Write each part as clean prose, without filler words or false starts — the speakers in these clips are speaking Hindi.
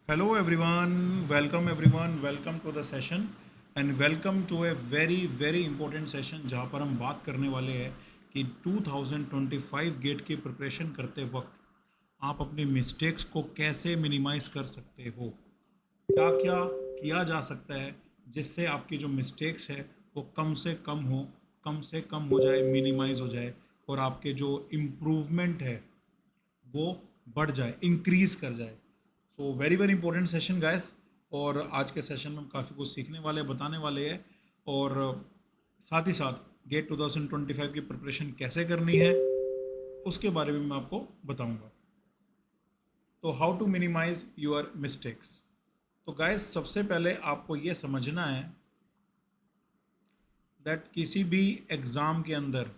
Hello everyone, welcome to the session and welcome to a very important session जहाँ पर हम बात करने वाले हैं कि 2025 गेट की प्रिपरेशन करते वक्त आप अपनी मिस्टेक्स को कैसे मिनिमाइज कर सकते हो, क्या क्या किया जा सकता है जिससे आपकी जो मिस्टेक्स है वो कम से कम हो जाए, मिनिमाइज हो जाए और आपके जो इम्प्रूवमेंट है वो बढ़ जाए, इंक्रीज कर जाए। So very important session guys. और आज के सेशन में हम काफ़ी कुछ सीखने वाले हैं, बताने वाले हैं और साथ ही साथ गेट 2025 की प्रिपरेशन कैसे करनी है उसके बारे में मैं आपको बताऊंगा। तो how to minimize your mistakes. तो गाइस सबसे पहले आपको ये समझना है दैट किसी भी एग्ज़ाम के अंदर,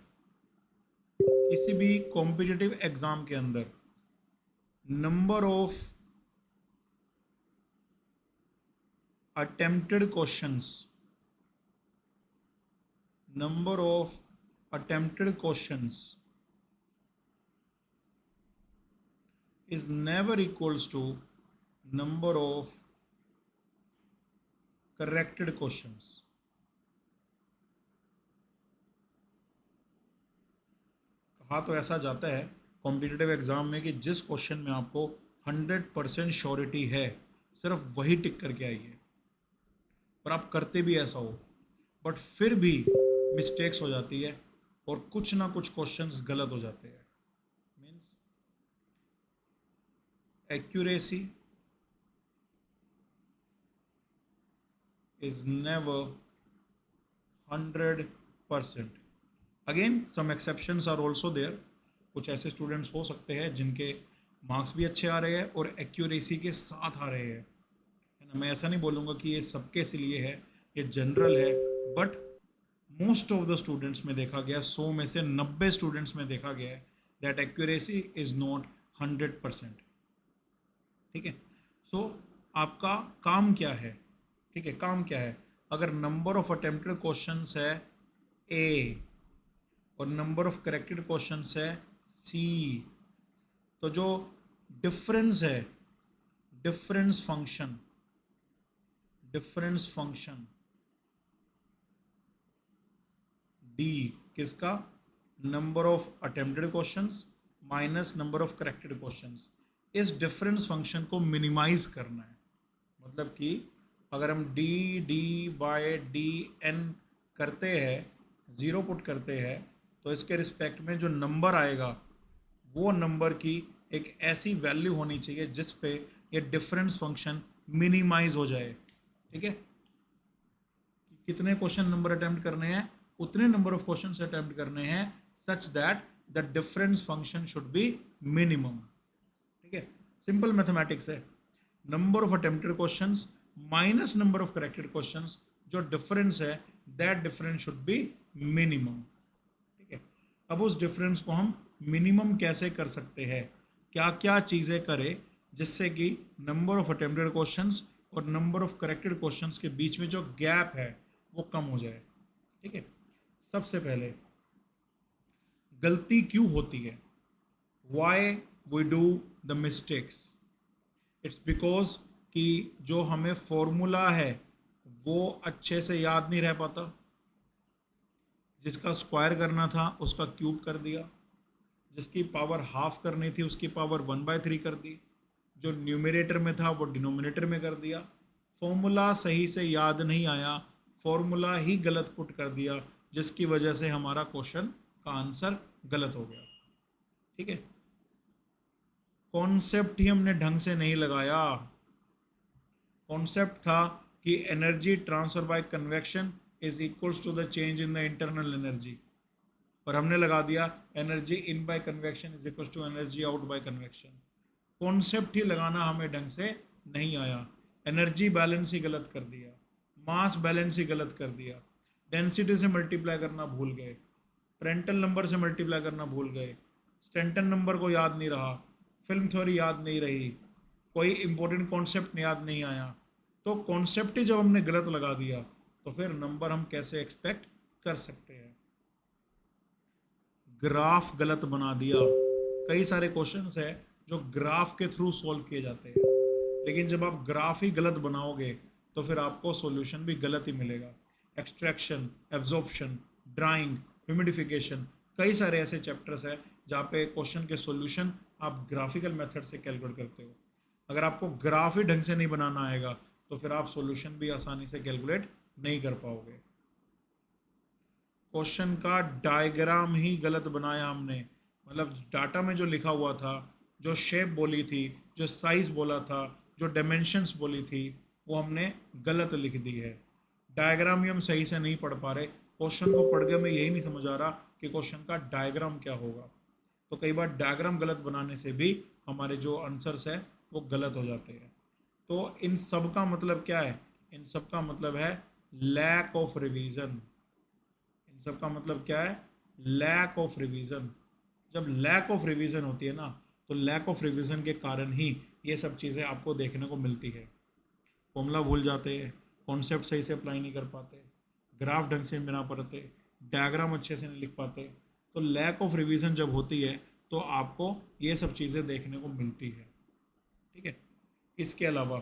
किसी भी कॉम्पिटिटिव एग्ज़ाम के अंदर number of attempted questions number of attempted questions is never equals to number of corrected questions। कहा तो ऐसा जाता है कॉम्पिटिटिव एग्जाम में कि जिस क्वेश्चन में आपको 100% श्योरिटी है सिर्फ वही टिक करके आइए, पर आप करते भी ऐसा हो बट फिर भी मिस्टेक्स हो जाती है और कुछ ना कुछ क्वेश्चंस गलत हो जाते हैं। Means accuracy is never 100%। Again some exceptions are also there. कुछ ऐसे स्टूडेंट्स हो सकते हैं जिनके मार्क्स भी अच्छे आ रहे हैं और एक्यूरेसी के साथ आ रहे हैं, है ना। मैं ऐसा नहीं बोलूँगा कि ये सबके लिए है, ये जनरल है, but most of the students में देखा गया, 100 में से 90 स्टूडेंट्स में देखा गया है दैट एक्यूरेसी इज़ नॉट 100%। ठीक है। सो आपका काम क्या है, ठीक है, काम क्या है। अगर नंबर ऑफ अटेम्प्टेड क्वेश्चंस है ए और नंबर ऑफ करेक्टेड क्वेश्चंस है सी, तो जो डिफरेंस है, difference function difference function D किसका, number of attempted questions minus number of corrected questions, इस डिफरेंस फंक्शन को मिनिमाइज करना है। मतलब कि अगर हम D D by D N करते हैं, ज़ीरो पुट करते हैं, तो इसके रिस्पेक्ट में जो नंबर आएगा वो नंबर की एक ऐसी वैल्यू होनी चाहिए जिस पे ये डिफरेंस फंक्शन मिनिमाइज हो जाए। ठीक है, कि कितने क्वेश्चन नंबर अटेम्प्ट करने हैं, उतने नंबर ऑफ क्वेश्चन अटेम्प्ट करने हैं such that the difference function should be minimum. ठीक है, सिंपल मैथमेटिक्स है। Number of attempted questions minus number of corrected questions, जो डिफरेंस है that difference should be minimum. ठीक है, अब उस डिफरेंस को हम मिनिमम कैसे कर सकते हैं, क्या क्या चीज़ें करें जिससे कि नंबर ऑफ अटेम्प्टेड क्वेश्चंस और नंबर ऑफ करेक्टेड क्वेश्चंस के बीच में जो गैप है वो कम हो जाए। ठीक है, सबसे पहले गलती क्यों होती है, why we do the mistakes. It's because कि जो हमें फॉर्मूला है वो अच्छे से याद नहीं रह पाता, जिसका स्क्वायर करना था उसका क्यूब कर दिया, जिसकी पावर हाफ करनी थी उसकी पावर 1/3 कर दी, जो न्यूमरेटर में था वो डिनोमिनेटर में कर दिया, फॉर्मूला सही से याद नहीं आया, फॉर्मूला ही गलत पुट कर दिया, जिसकी वजह से हमारा क्वेश्चन का आंसर गलत हो गया। ठीक है, कॉन्सेप्ट ही हमने ढंग से नहीं लगाया। कॉन्सेप्ट था कि energy transfer by convection is equals to the change in the internal energy, और हमने लगा दिया energy in by convection is equals to energy out by convection. Concept ही लगाना हमें ढंग से नहीं आया, एनर्जी बैलेंस ही गलत कर दिया, मास बैलेंस ही गलत कर दिया, डेंसिटी से मल्टीप्लाई करना भूल गए, प्रेंटल नंबर से मल्टीप्लाई करना भूल गए, स्टेंटन नंबर को याद नहीं रहा, फिल्म थ्योरी याद नहीं रही, कोई इंपॉर्टेंट कॉन्सेप्ट याद नहीं आया। तो कॉन्सेप्ट ही जब हमने गलत लगा दिया तो फिर नंबर हम कैसे एक्सपेक्ट कर सकते हैं। ग्राफ गलत बना दिया, कई सारे क्वेश्चंस है जो ग्राफ के थ्रू सॉल्व किए जाते हैं, लेकिन जब आप ग्राफ ही गलत बनाओगे तो फिर आपको सॉल्यूशन भी गलत ही मिलेगा। एक्सट्रैक्शन, एब्जॉर्प्शन, ड्राइंग, ह्यूमिडिफिकेशन, कई सारे ऐसे चैप्टर्स हैं जहाँ पे क्वेश्चन के सॉल्यूशन आप ग्राफिकल मेथड से कैलकुलेट करते हो। अगर आपको ग्राफ ही ढंग से नहीं बनाना आएगा तो फिर आप सॉल्यूशन भी आसानी से कैलकुलेट नहीं कर पाओगे। क्वेश्चन का डायग्राम ही गलत बनाया हमने, मतलब डाटा में जो लिखा हुआ था, जो शेप बोली थी, जो साइज बोला था, जो डायमेंशंस बोली थी, वो हमने गलत लिख दी है। डायग्राम ही हम सही से नहीं पढ़ पा रहे। क्वेश्चन को पढ़ के हमें यही नहीं समझ आ रहा कि क्वेश्चन का डायग्राम क्या होगा। तो कई बार डायग्राम गलत बनाने से भी हमारे जो आंसर्स है वो गलत हो जाते हैं। तो इन सब का मतलब क्या है? इन सब का मतलब है लैक ऑफ रिवीजन। इन सब का मतलब क्या है? Lack of revision. जब लैक ऑफ रिवीजन होती है ना, तो लैक ऑफ रिवीजन के कारण ही ये सब चीज़ें आपको देखने को मिलती है। फॉर्मूला भूल जाते हैं, कॉन्सेप्ट सही से अप्लाई नहीं कर पाते, ग्राफ ढंग से बना पाते, डायग्राम अच्छे से नहीं लिख पाते। तो लैक ऑफ रिवीजन जब होती है तो आपको ये सब चीज़ें देखने को मिलती है। ठीक है। इसके अलावा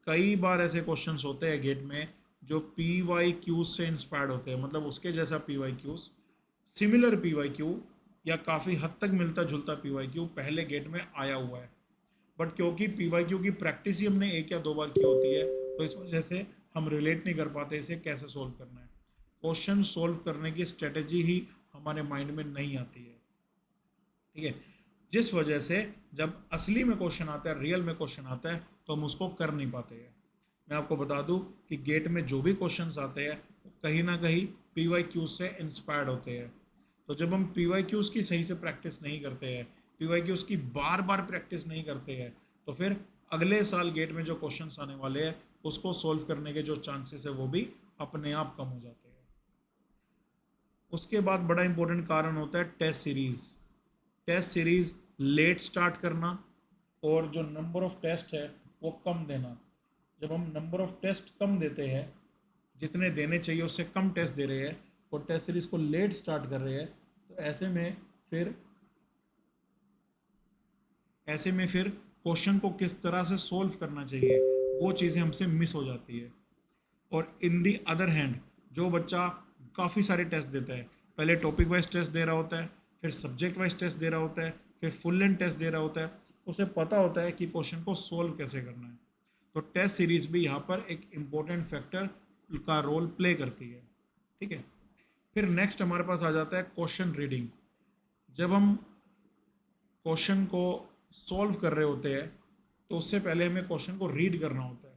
कई बार ऐसे क्वेश्चंस होते हैं गेट में जो पी वाई क्यूज से इंस्पायर्ड होते हैं, मतलब उसके जैसा P Y Qs, similar P Y Q या काफ़ी हद तक मिलता जुलता पी वाई क्यू पहले गेट में आया हुआ है। बट क्योंकि पी वाई क्यू की प्रैक्टिस ही हमने एक या दो बार की होती है तो इस वजह से हम रिलेट नहीं कर पाते इसे कैसे सोल्व करना है। क्वेश्चन सोल्व करने की स्ट्रेटजी ही हमारे माइंड में नहीं आती है। ठीक है। जिस वजह से जब असली में क्वेश्चन आता है, रियल में क्वेश्चन आता है, तो हम उसको कर नहीं पाते हैं। मैं आपको बता दूं कि गेट में जो भी क्वेश्चंस आते हैं वो कहीं ना कहीं पी वाई क्यूज से इंस्पायर्ड होते हैं। तो जब हम पी वाई क्यूज की सही से प्रैक्टिस नहीं करते हैं, पी वाई क्यूज की बार बार प्रैक्टिस नहीं करते हैं, तो फिर अगले साल गेट में जो क्वेश्चंस आने वाले हैं उसको सोल्व करने के जो चांसेस है वो भी अपने आप कम हो जाते हैं। उसके बाद बड़ा इंपॉर्टेंट कारण होता है test series. Test series late start करना और जो नंबर ऑफ टेस्ट है वो कम देना। जब हम नंबर ऑफ टेस्ट कम देते हैं, जितने देने चाहिए उससे कम टेस्ट दे रहे हैं और टेस्ट सीरीज़ को लेट स्टार्ट कर रहे हैं, तो फिर ऐसे में फिर क्वेश्चन को किस तरह से सोल्व करना चाहिए वो चीज़ें हमसे मिस हो जाती है। और इन दी अदर हैंड जो बच्चा काफ़ी सारे टेस्ट देता है, पहले टॉपिक वाइज टेस्ट दे रहा होता है, फिर सब्जेक्ट वाइज टेस्ट दे रहा होता है, फिर फुल लेंथ टेस्ट दे रहा होता है, उसे पता होता है कि क्वेश्चन को सोल्व कैसे करना है। तो टेस्ट सीरीज भी यहाँ पर एक इम्पोर्टेंट फैक्टर का रोल प्ले करती है। ठीक है। फिर नेक्स्ट हमारे पास आ जाता है क्वेश्चन रीडिंग। जब हम क्वेश्चन को सॉल्व कर रहे होते हैं तो उससे पहले हमें क्वेश्चन को रीड करना होता है।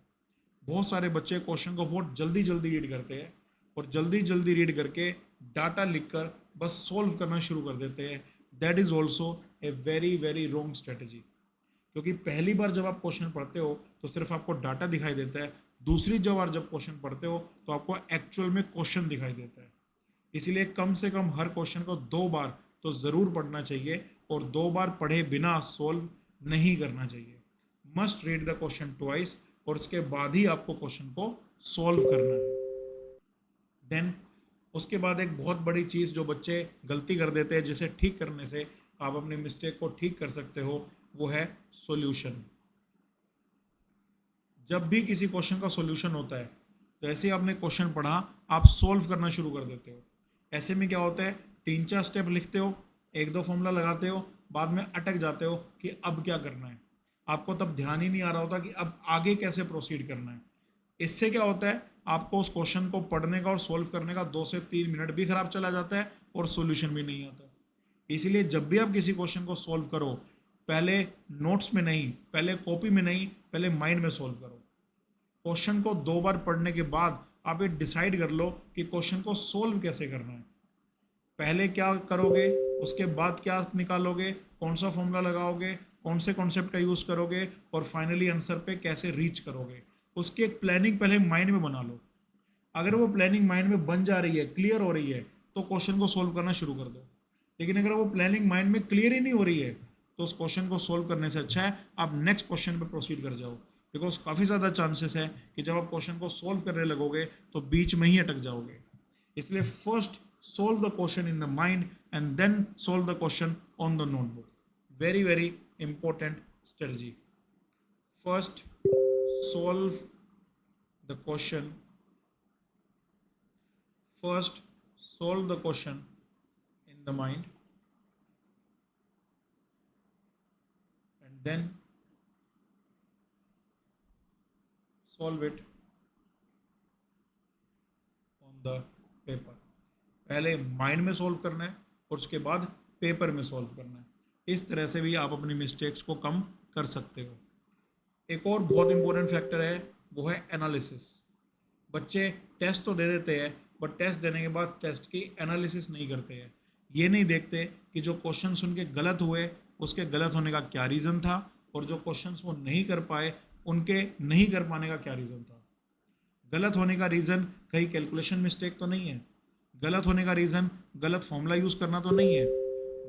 बहुत सारे बच्चे क्वेश्चन को बहुत जल्दी जल्दी रीड करते हैं और जल्दी जल्दी रीड करके डाटा लिखकर बस सॉल्व करना शुरू कर देते हैं। That is also a very very wrong strategy. क्योंकि पहली बार जब आप क्वेश्चन पढ़ते हो तो सिर्फ आपको डाटा दिखाई देता है, दूसरी बार जब क्वेश्चन पढ़ते हो तो आपको एक्चुअल में क्वेश्चन दिखाई देता है। इसीलिए कम से कम हर क्वेश्चन को 2 बार तो ज़रूर पढ़ना चाहिए और 2 बार पढ़े बिना सोल्व नहीं करना चाहिए। Must read the question twice और उसके बाद ही आपको क्वेश्चन को सोल्व करना है। देन उसके बाद एक बहुत बड़ी चीज़ जो बच्चे गलती कर देते हैं, जिसे ठीक करने से आप अपनी मिस्टेक को ठीक कर सकते हो, वो है सॉल्यूशन। जब भी किसी क्वेश्चन का सॉल्यूशन होता है तो ऐसे ही आपने क्वेश्चन पढ़ा, आप सोल्व करना शुरू कर देते हो। ऐसे में क्या होता है, 3-4 स्टेप लिखते हो, एक दो फॉर्मूला लगाते हो, बाद में अटक जाते हो कि अब क्या करना है। आपको तब ध्यान ही नहीं आ रहा होता कि अब आगे कैसे प्रोसीड करना है। इससे क्या होता है, आपको उस क्वेश्चन को पढ़ने का और सोल्व करने का 2 से 3 मिनट भी खराब चला जाता है और सॉल्यूशन भी नहीं आता। इसीलिए जब भी आप किसी क्वेश्चन को सोल्व करो, पहले नोट्स में नहीं, पहले कॉपी में नहीं, पहले माइंड में सोल्व करो। क्वेश्चन को 2 बार पढ़ने के बाद आप ये डिसाइड कर लो कि क्वेश्चन को सोल्व कैसे करना है। पहले क्या करोगे, उसके बाद क्या निकालोगे, कौन सा फॉर्मूला लगाओगे, कौन से कॉन्सेप्ट का यूज़ करोगे और फाइनली आंसर पे कैसे रीच करोगे, उसकी एक प्लानिंग पहले माइंड में बना लो। अगर वो प्लानिंग माइंड में बन जा रही है, क्लियर हो रही है, तो क्वेश्चन को सोल्व करना शुरू कर दो। लेकिन अगर वो प्लानिंग माइंड में क्लियर ही नहीं हो रही है तो उस क्वेश्चन को सोल्व करने से अच्छा है आप नेक्स्ट क्वेश्चन पे प्रोसीड कर जाओ। बिकॉज काफ़ी ज़्यादा चांसेस है कि जब आप क्वेश्चन को सोल्व करने लगोगे तो बीच में ही अटक जाओगे। इसलिए first solve the question in the mind and then solve the question on the notebook. Very very important strategy. First solve the question. First solve the question in the mind, and then solve it on the paper. पहले माइंड में सॉल्व करना है और उसके बाद पेपर में सॉल्व करना है. इस तरह से भी आप अपनी मिस्टेक्स को कम कर सकते हो. एक और बहुत इंपॉर्टेंट फैक्टर है, वो है एनालिसिस. बच्चे टेस्ट तो दे देते हैं, बट टेस्ट देने के बाद टेस्ट की एनालिसिस नहीं करते हैं. ये नहीं देखते कि जो क्वेश्चंस उनके गलत हुए उसके गलत होने का क्या रीज़न था, और जो क्वेश्चंस वो नहीं कर पाए उनके नहीं कर पाने का क्या रीज़न था. गलत होने का रीज़न कहीं कैलकुलेशन मिस्टेक तो नहीं है. गलत होने का रीज़न गलत फॉर्मूला यूज़ करना तो नहीं है.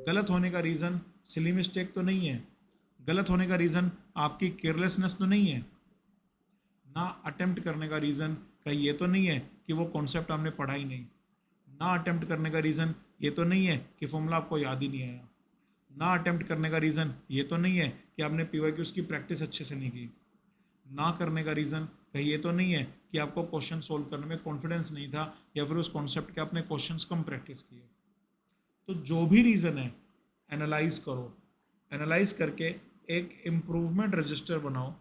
गलत होने का रीज़न सिली मिस्टेक तो नहीं है. गलत होने का रीज़न आपकी केयरलेसनेस तो नहीं है. ना अटेम्प्ट करने का रीज़न कहीं ये तो नहीं है कि वो कॉन्सेप्ट आपने पढ़ा ही नहीं. ना अटेम्प्ट करने का रीज़न ये तो नहीं है कि फॉर्मूला आपको याद ही नहीं आया. ना अटेम्प्ट करने का रीज़न ये तो नहीं है कि आपने पीवाईक्यूज़ की प्रैक्टिस अच्छे से नहीं की. ना करने का रीज़न कहीं ये तो नहीं है कि आपको क्वेश्चन सोल्व करने में कॉन्फिडेंस नहीं था, या फिर उस कॉन्सेप्ट के आपने क्वेश्चंस कम प्रैक्टिस किए. तो जो भी रीज़न है, एनालाइज करो. एनालाइज करके एक इम्प्रूवमेंट रजिस्टर बनाओ,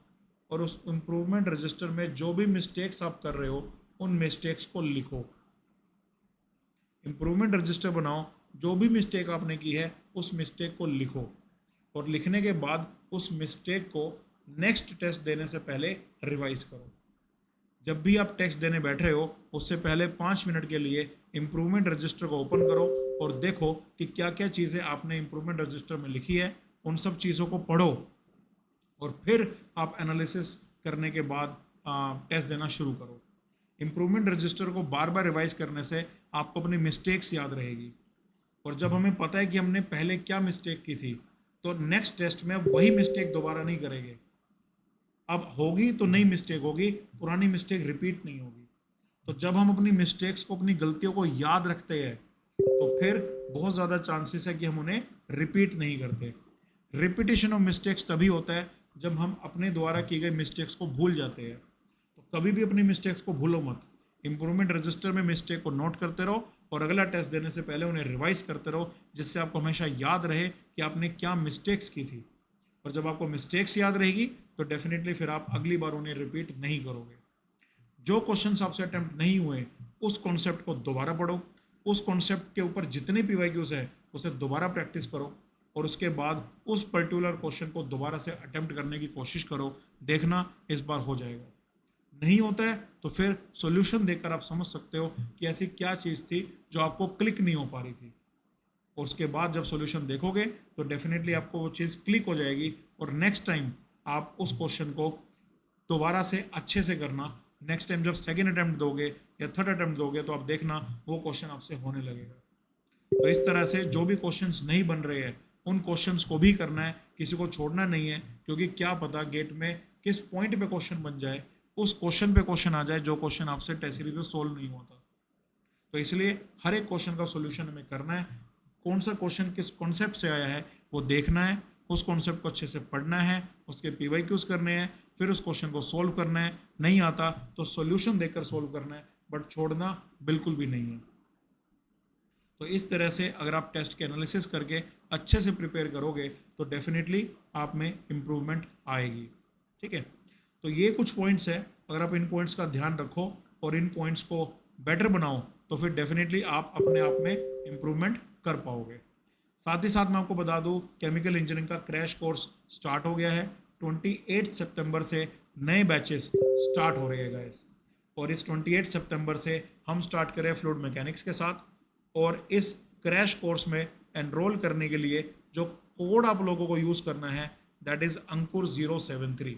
और उस इम्प्रूवमेंट रजिस्टर में जो भी मिस्टेक्स आप कर रहे हो उन मिस्टेक्स को लिखो. इम्प्रूवमेंट रजिस्टर बनाओ, जो भी मिस्टेक आपने की है उस मिस्टेक को लिखो, और लिखने के बाद उस मिस्टेक को नेक्स्ट टेस्ट देने से पहले रिवाइज करो. जब भी आप टेस्ट देने बैठ रहे हो उससे पहले 5 मिनट के लिए इम्प्रूवमेंट रजिस्टर को ओपन करो और देखो कि क्या क्या चीज़ें आपने इम्प्रूवमेंट रजिस्टर में लिखी है. उन सब चीज़ों को पढ़ो, और फिर आप एनालिसिस करने के बाद टेस्ट देना शुरू करो. इम्प्रूवमेंट रजिस्टर को बार बार रिवाइज करने से आपको अपनी मिस्टेक्स याद रहेगी, और जब हमें पता है कि हमने पहले क्या मिस्टेक की थी, तो नेक्स्ट टेस्ट में अब वही मिस्टेक दोबारा नहीं करेंगे. अब होगी तो नई मिस्टेक होगी, पुरानी मिस्टेक रिपीट नहीं होगी. तो जब हम अपनी मिस्टेक्स को, अपनी गलतियों को याद रखते हैं, तो फिर बहुत ज़्यादा चांसेस है कि हम उन्हें रिपीट नहीं करते. रिपीटेशन ऑफ मिस्टेक्स तभी होता है जब हम अपने द्वारा की गई मिस्टेक्स को भूल जाते हैं. तो कभी भी अपनी मिस्टेक्स को भूलो मत. इम्प्रूवमेंट रजिस्टर में मिस्टेक को नोट करते रहो, और अगला टेस्ट देने से पहले उन्हें रिवाइज करते रहो, जिससे आपको हमेशा याद रहे कि आपने क्या मिस्टेक्स की थी. और जब आपको मिस्टेक्स याद रहेगी तो डेफिनेटली फिर आप अगली बार उन्हें रिपीट नहीं करोगे. जो क्वेश्चंस आपसे अटेम्प्ट नहीं हुए उस कॉन्सेप्ट को दोबारा पढ़ो. उस कॉन्सेप्ट के ऊपर जितने पीवाईक्यूज है उसे दोबारा प्रैक्टिस करो, और उसके बाद उस पर्टिकुलर क्वेश्चन को दोबारा से अटेम्प्ट करने की कोशिश करो. देखना इस बार हो जाएगा. नहीं होता है तो फिर सॉल्यूशन देखकर आप समझ सकते हो कि ऐसी क्या चीज़ थी जो आपको क्लिक नहीं हो पा रही थी. और उसके बाद जब सॉल्यूशन देखोगे तो डेफिनेटली आपको वो चीज़ क्लिक हो जाएगी, और नेक्स्ट टाइम आप उस क्वेश्चन को दोबारा से अच्छे से करना. नेक्स्ट टाइम जब सेकेंड अटैम्प्ट दोगे या थर्ड अटैम्प्ट दोगे तो आप देखना वो क्वेश्चन आपसे होने लगेगा. तो इस तरह से जो भी क्वेश्चंस नहीं बन रहे हैं उन क्वेश्चंस को भी करना है, किसी को छोड़ना नहीं है, क्योंकि क्या पता गेट में किस पॉइंट पे क्वेश्चन बन जाए, उस क्वेश्चन पे क्वेश्चन आ जाए जो क्वेश्चन आपसे टेस्ट सीरीज में सोल्व नहीं होता. तो इसलिए हर एक क्वेश्चन का सोल्यूशन हमें करना है. कौन सा क्वेश्चन किस कॉन्सेप्ट से आया है वो देखना है, उस कॉन्सेप्ट को अच्छे से पढ़ना है, उसके पीवाईक्यूज करने हैं, फिर उस क्वेश्चन को सोल्व करना है. नहीं आता तो सॉल्यूशन देखकर सोल्व करना है, बट छोड़ना बिल्कुल भी नहीं है. तो इस तरह से अगर आप टेस्ट के एनालिसिस करके अच्छे से प्रिपेयर करोगे तो डेफिनेटली आप में इम्प्रूवमेंट आएगी. ठीक है, तो ये कुछ पॉइंट्स है. अगर आप इन पॉइंट्स का ध्यान रखो और इन पॉइंट्स को बेटर बनाओ तो फिर डेफिनेटली आप अपने आप में इम्प्रूवमेंट कर पाओगे. साथ ही साथ मैं आपको बता दूं, केमिकल इंजीनियरिंग का क्रैश कोर्स स्टार्ट हो गया है. 28 सितंबर से नए बैचेस स्टार्ट हो रहे हैं गाइस, और इस 28 सितंबर से हम स्टार्ट करें फ्लूइड मैकेनिक्स के साथ. और इस क्रैश कोर्स में एनरोल करने के लिए जो कोड आप लोगों को यूज़ करना है that is Ankur 073.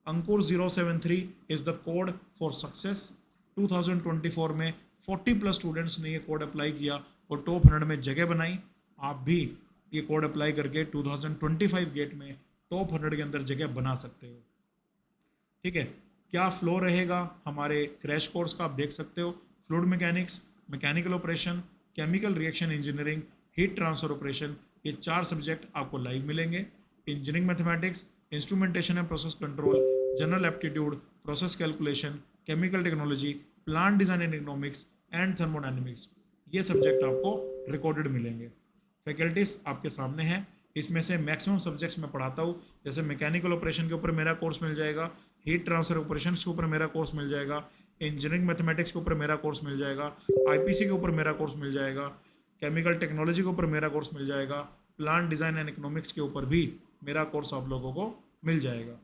Ankur 073 is the code for success. 2024 में 40+ स्टूडेंट्स ने ये कोड अप्लाई किया और टॉप 100 में जगह बनाई. आप भी ये कोड अप्लाई करके 2025 गेट में टॉप 100 के अंदर जगह बना सकते हो. ठीक है, क्या फ्लो रहेगा हमारे क्रैश कोर्स का आप देख सकते हो. Fluid mechanics, mechanical operation, chemical reaction engineering, heat transfer operation, ये 4 सब्जेक्ट आपको लाइव मिलेंगे. Engineering mathematics, instrumentation and process control, general aptitude, process calculation, chemical technology, plant design and economics and thermodynamics, ये सब्जेक्ट आपको रिकॉर्डेड मिलेंगे। फैकल्टीज आपके सामने हैं, इसमें से मैक्सिमम सब्जेक्ट्स मैं पढ़ाता हूँ। जैसे मैकेनिकल ऑपरेशन के ऊपर मेरा कोर्स मिल जाएगा, हीट ट्रांसफर ऑपरेशन के ऊपर मेरा कोर्स मिल जाएगा, इंजीनियरिंग मैथमेटिक्स के ऊपर मेरा कोर्स मिल जाएगा, आईपीसी के ऊपर मेरा कोर्स मिल जाएगा, केमिकल टेक्नोलॉजी के ऊपर मेरा कोर्स मिल जाएगा, प्लांट डिजाइन एंड इकोनॉमिक्स के ऊपर भी मेरा कोर्स आप लोगों को मिल जाएगा।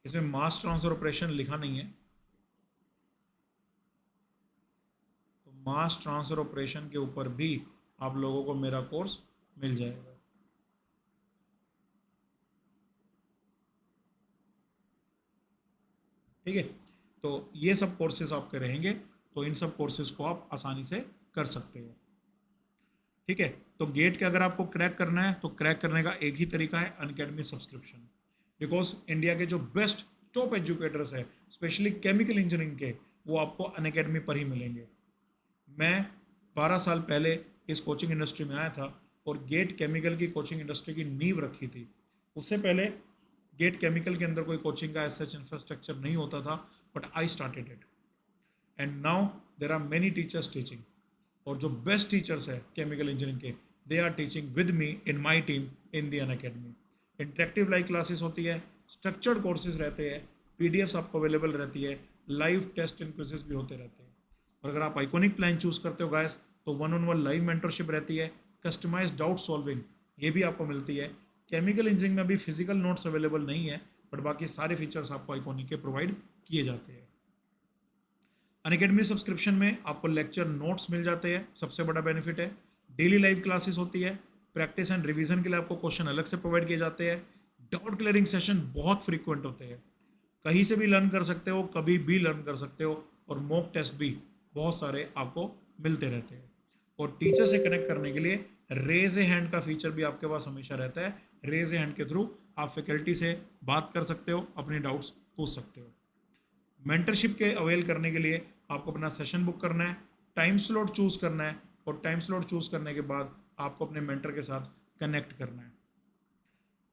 इसमें मास ट्रांसफर ऑपरेशन लिखा नहीं है, तो मास ट्रांसफर ऑपरेशन के ऊपर भी आप लोगों को मेरा कोर्स मिल जाएगा। ठीक है, तो ये सब कोर्सेज आपके रहेंगे, तो इन सब कोर्सेज को आप आसानी से कर सकते हो। ठीक है, तो गेट के अगर आपको क्रैक करना है तो क्रैक करने का एक ही तरीका है, अनअकैडमी सब्सक्रिप्शन। बिकॉज इंडिया के जो बेस्ट टॉप एजुकेटर्स है स्पेशली केमिकल इंजीनियरिंग के, वो आपको अनअकैडमी पर ही मिलेंगे। मैं 12 साल पहले इस कोचिंग इंडस्ट्री में आया था और गेट केमिकल की कोचिंग इंडस्ट्री की नींव रखी थी। उससे पहले गेट केमिकल के अंदर कोई कोचिंग का सच इंफ्रास्ट्रक्चर नहीं होता था, but I started it and now there are many teachers teaching. और जो बेस्ट टीचर्स है केमिकल इंजीनियरिंग के, they are teaching with me in my team in the Unacademy. Interactive live classes होती है, स्ट्रक्चर्ड कोर्सेज रहते हैं, पीडीएफ्स आपको अवेलेबल रहती है, लाइव टेस्ट एंड क्विजेस भी होते रहते हैं। और अगर आप आइकॉनिक प्लान चूज करते हो गाइस, तो 1-on-1 लाइव मेंटरशिप रहती है, कस्टमाइज डाउट सॉल्विंग ये भी आपको मिलती है। केमिकल इंजीनियरिंग में अभी फिजिकल नोट्स अवेलेबल नहीं है, बट बाकी सारे फीचर्स आपको आइकॉनिक के प्रोवाइड किए जाते हैं। अनअकैडमी सब्सक्रिप्शन में आपको लेक्चर नोट्स मिल जाते हैं, सबसे बड़ा बेनिफिट है। डेली लाइव क्लासेस होती है, प्रैक्टिस एंड रिवीजन के लिए आपको क्वेश्चन अलग से प्रोवाइड किए जाते हैं। डाउट क्लियरिंग सेशन बहुत फ्रीक्वेंट होते हैं, कहीं से भी लर्न कर सकते हो, कभी भी लर्न कर सकते हो। और मॉक टेस्ट भी बहुत सारे आपको मिलते रहते हैं। और टीचर से कनेक्ट करने के लिए रेज ए हैंड का फीचर भी आपके पास हमेशा रहता है। रेज ए हैंड के थ्रू आप फैकल्टी से बात कर सकते हो, अपने डाउट्स पूछ सकते हो। मेंटरशिप के अवेल करने के लिए आपको अपना सेशन बुक करना है, टाइम स्लॉट चूज करना है, और टाइम स्लॉट चूज करने के बाद आपको अपने मेंटर के साथ कनेक्ट करना है।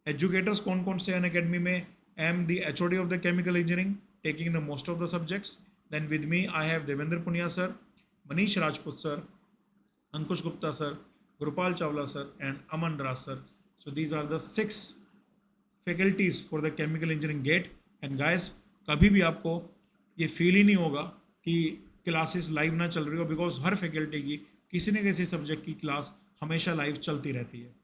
एजुकेटर्स कौन कौन से अनअकैडमी में? I am the HOD of the chemical engineering, taking the most of the subjects. Then with me I have Devendra Puniya sir, Manish Rajput sir, Ankush Gupta sir, Gurupal Chawla sir and Aman Raj sir. So these are the 6 faculties for the chemical engineering GATE. And guys, कभी भी आपको ये फील ही नहीं होगा कि क्लासेस लाइव ना चल रही हो, बिकॉज हर फैकल्टी की किसी न किसी सब्जेक्ट की क्लास हमेशा लाइव चलती रहती है।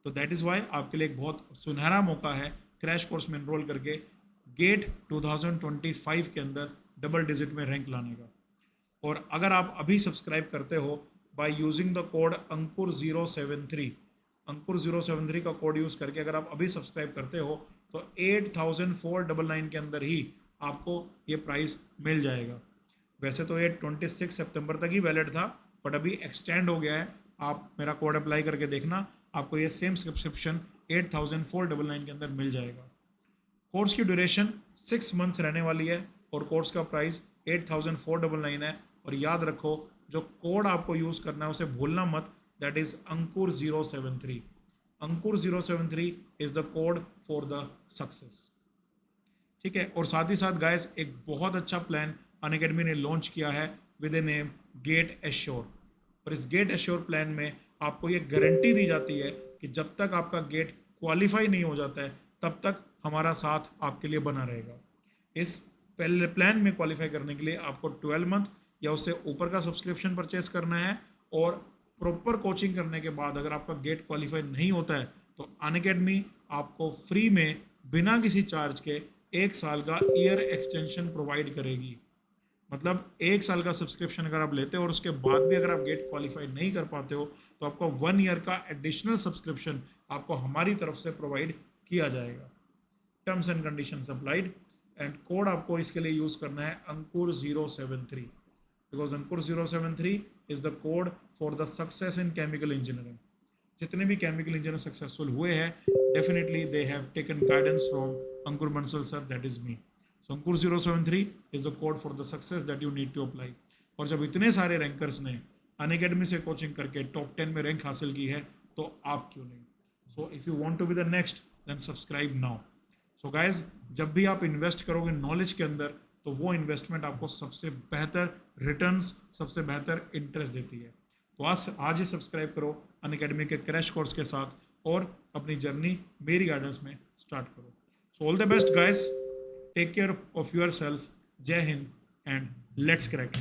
तो दैट इज़ वाई आपके लिए एक बहुत सुनहरा मौका है क्रैश कोर्स में एनरोल करके गेट 2025 के अंदर डबल डिजिट में रैंक लाने का। और अगर आप अभी सब्सक्राइब करते हो बाय यूजिंग द कोड अंकुर073, अंकुर073 का कोड यूज़ करके अगर आप अभी सब्सक्राइब करते हो तो 8499 के अंदर ही आपको ये प्राइस मिल जाएगा। वैसे तो ये 26 सितंबर तक ही वैलिड था, बट अभी एक्सटेंड हो गया है। आप मेरा कोड अप्लाई करके देखना, आपको ये सेम सब्सक्रिप्शन 8499 के अंदर मिल जाएगा। कोर्स की ड्यूरेशन 6 मंथ्स रहने वाली है और कोर्स का प्राइस 8499 है। और याद रखो, जो कोड आपको यूज़ करना है उसे भूलना मत, दैट इज़ अंकुर073। अंकुर073 is the code for the success. ठीक है, और साथ ही साथ गाइस एक बहुत अच्छा प्लान अनअकैडमी ने लॉन्च किया है with a name gate assure. और इस गेट एश्योर प्लान में आपको ये गारंटी दी जाती है कि जब तक आपका गेट क्वालिफाई नहीं हो जाता है तब तक हमारा साथ आपके लिए बना रहेगा। इस पहले प्लान में क्वालिफाई करने के लिए आपको 12 मंथ या उससे ऊपर का सब्सक्रिप्शन परचेस करना है। और प्रॉपर कोचिंग करने के बाद अगर आपका गेट क्वालिफाई नहीं होता है तो अनअकैडमी आपको फ्री में बिना किसी चार्ज के 1 साल का ईयर एक्सटेंशन प्रोवाइड करेगी। मतलब 1 साल का सब्सक्रिप्शन अगर आप लेते हो और उसके बाद भी अगर आप गेट क्वालिफाई नहीं कर पाते हो तो आपको 1 ईयर का एडिशनल सब्सक्रिप्शन आपको हमारी तरफ से प्रोवाइड किया जाएगा। Terms and conditions applied. And code आपको इसके लिए यूज़ करना है अंकुर073, बिकॉज अंकुर073 is the code for the success in chemical engineering. जितने भी केमिकल इंजीनियर सक्सेसफुल हुए हैं, definitely they have taken guidance from Ankur Bansal sir, that is me. So अंकुर073 is the code for the success that you need to apply. और जब इतने सारे रैंकर्स ने अनअकैडमी से कोचिंग करके टॉप 10 में रैंक हासिल की है, तो आप क्यों नहीं? So if you want to be the next then subscribe now. So guys, जब भी आप इन्वेस्ट करोगे नॉलेज के अंदर तो वो इन्वेस्टमेंट आपको सबसे बेहतर रिटर्न्स, सबसे बेहतर इंटरेस्ट देती है. तो आज ही सब्सक्राइब करो अनअकैडमी के क्रैश कोर्स के साथ और अपनी जर्नी मेरी गाइडेंस में स्टार्ट करो. So all the best guys, take care of yourself. जय हिंद एंड लेट्स क्रैक.